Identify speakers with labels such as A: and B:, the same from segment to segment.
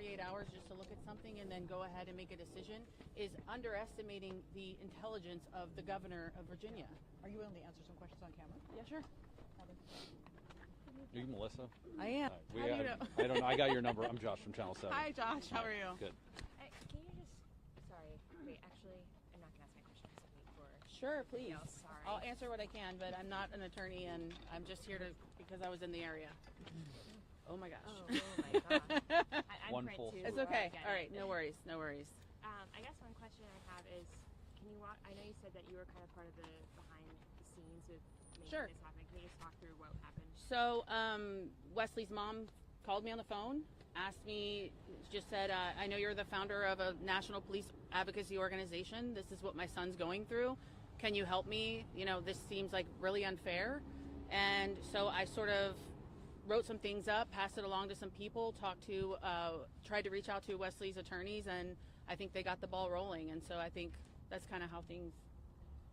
A: 48 hours just to look at something and then go ahead and make a decision is underestimating the intelligence of the governor of Virginia.
B: Are you willing to answer some questions on camera?
A: Yeah, sure.
C: Are you Melissa?
A: I am.
C: How
A: do you know?
C: I don't know. I got your number. I'm Josh from Channel 7.
A: Hi, Josh. How are you?
C: Good.
D: Can you just, sorry, wait, actually, I'm not going to ask my question. I wait for.
A: Sure, please.
D: No, sorry.
A: I'll answer what I can, but I'm not an attorney, and I'm just here because I was in the area. Oh my gosh.
D: Oh my gosh. I'm
C: One
D: print
C: full
D: too.
A: It's
D: so
A: okay.
D: I get
A: All
D: it.
A: right, no worries, no worries.
D: I guess one question I have is, can you walk? I know you said that you were kind of part of the behind the scenes with making
A: Sure.
D: this happen. Can you just talk through what happened?
A: So Wesley's mom called me on the phone, asked me, just said, I know you're the founder of a national police advocacy organization. This is what my son's going through. Can you help me? You know, this seems like really unfair. And so I sort of wrote some things up, passed it along to some people, tried to reach out to Wesley's attorneys, and I think they got the ball rolling. And so I think that's kind of how things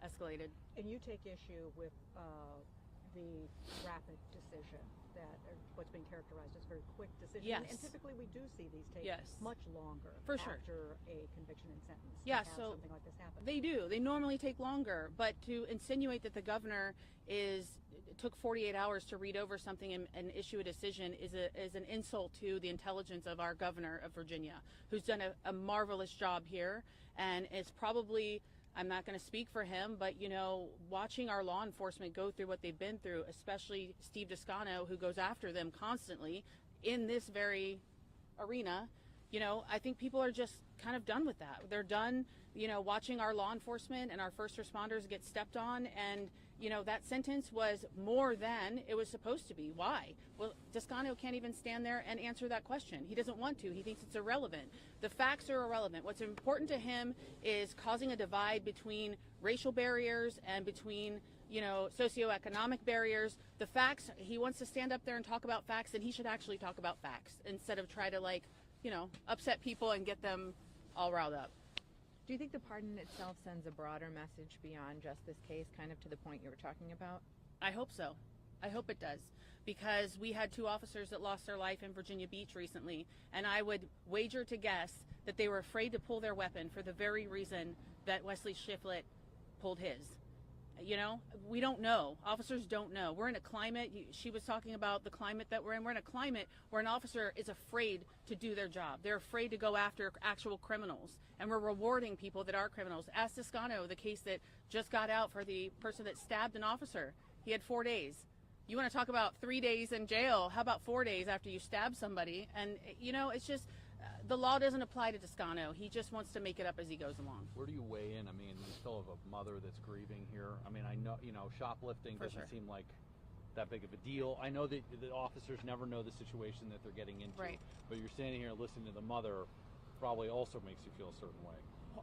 A: escalated.
B: And you take issue with the rapid decision, that what's being characterized as a very quick decision.
A: Yes.
B: And typically we do see these take
A: Yes.
B: much longer
A: For sure.
B: after a conviction and sentence
A: Yeah,
B: to have
A: so
B: something like this happen.
A: They do. They normally take longer, but to insinuate that the governor took 48 hours to read over something and issue a decision is an insult to the intelligence of our governor of Virginia, who's done a marvelous job here, and is probably, I'm not going to speak for him, but you know, watching our law enforcement go through what they've been through, especially Steve Descano, who goes after them constantly in this very arena, you know, I think people are just kind of done with that. They're done, you know, watching our law enforcement and our first responders get stepped on, and you know, that sentence was more than it was supposed to be. Why? Well, Descano can't even stand there and answer that question. He doesn't want to. He thinks it's irrelevant. The facts are irrelevant. What's important to him is causing a divide between racial barriers and between, you know, socioeconomic barriers. The facts, he wants to stand up there and talk about facts, and he should actually talk about facts instead of try to, like, you know, upset people and get them all riled up.
E: Do you think the pardon itself sends a broader message beyond just this case, kind of to the point you were talking about?
A: I hope so. I hope it does, because we had 2 officers that lost their life in Virginia Beach recently, and I would wager to guess that they were afraid to pull their weapon for the very reason that Wesley Shifflett pulled his. You know, we don't know. Officers don't know. We're in a climate, she was talking about the climate that we're in. We're in a climate where an officer is afraid to do their job. They're afraid to go after actual criminals. And we're rewarding people that are criminals. Ask Descano, the case that just got out for the person that stabbed an officer. He had 4 days. You want to talk about 3 days in jail? How about 4 days after you stab somebody? And, you know, it's just, the law doesn't apply to Descano. He just wants to make it up as he goes along.
C: Where do you weigh in? I mean, you still have a mother that's grieving here. I mean, I know, you know, shoplifting doesn't seem like that big of a deal. I know that the officers never know the situation that they're getting into.
A: Right.
C: But you're standing here listening to the mother, probably also makes you feel a certain way.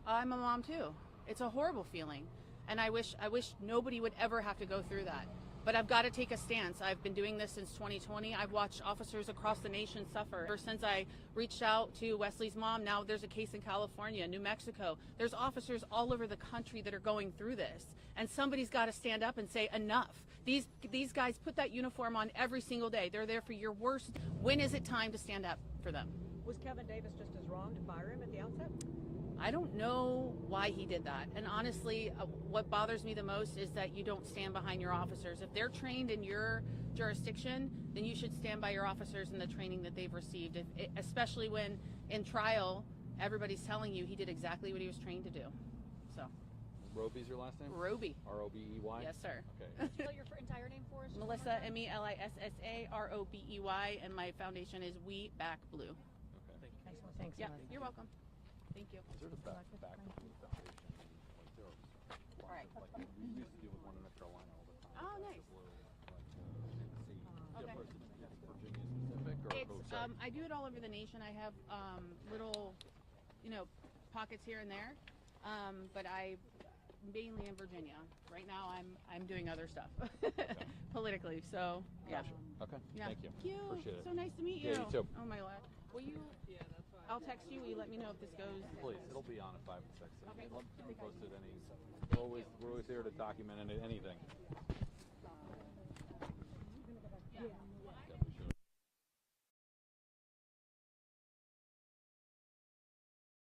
A: I'm a mom too. It's a horrible feeling, and I wish nobody would ever have to go through that. But I've got to take a stance. I've been doing this since 2020. I've watched officers across the nation suffer. Ever since I reached out to Wesley's mom, now there's a case in California, New Mexico. There's officers all over the country that are going through this, and somebody's got to stand up and say enough. These guys put that uniform on every single day. They're there for your worst. When is it time to stand up for them?
B: Was Kevin Davis just as wrong to fire him at the outset?
A: I don't know why he did that. And honestly, what bothers me the most is that you don't stand behind your officers. If they're trained in your jurisdiction, then you should stand by your officers and the training that they've received, especially when in trial, everybody's telling you he did exactly what he was trained to do. So.
C: Robey's your last name?
A: Robey.
C: R-O-B-E-Y?
A: Yes, sir.
C: Okay.
F: Spell your entire name for us?
A: Melissa, Melissa, and my foundation is We Back Blue.
C: Okay.
B: Excellent.
E: Thanks,
A: Yeah,
E: Melissa.
A: you're welcome. Thank you.
C: Is there the back Blue Foundation? Like there are
A: All right.
C: like we used to deal with one in North Carolina all the time.
A: Oh,
C: That's
A: nice.
C: a little, like,
A: Okay.
C: Virginia specific or
A: It's I do it all over the nation. I have little, you know, pockets here and there, but I mainly in Virginia. Right now, I'm doing other stuff politically. So yeah.
C: Gotcha. Okay.
A: Yeah.
C: Thank you.
A: Thank you.
C: Appreciate it.
A: So nice to meet you.
C: Yeah, you too.
A: Oh my lord. Will you? Yeah, that's fine. I'll text you. Will you let me know if this goes?
C: Please, it'll be on at 5 and 6.
A: Okay.
C: I'll keep you posted. We're always there to document anything.
A: Yeah.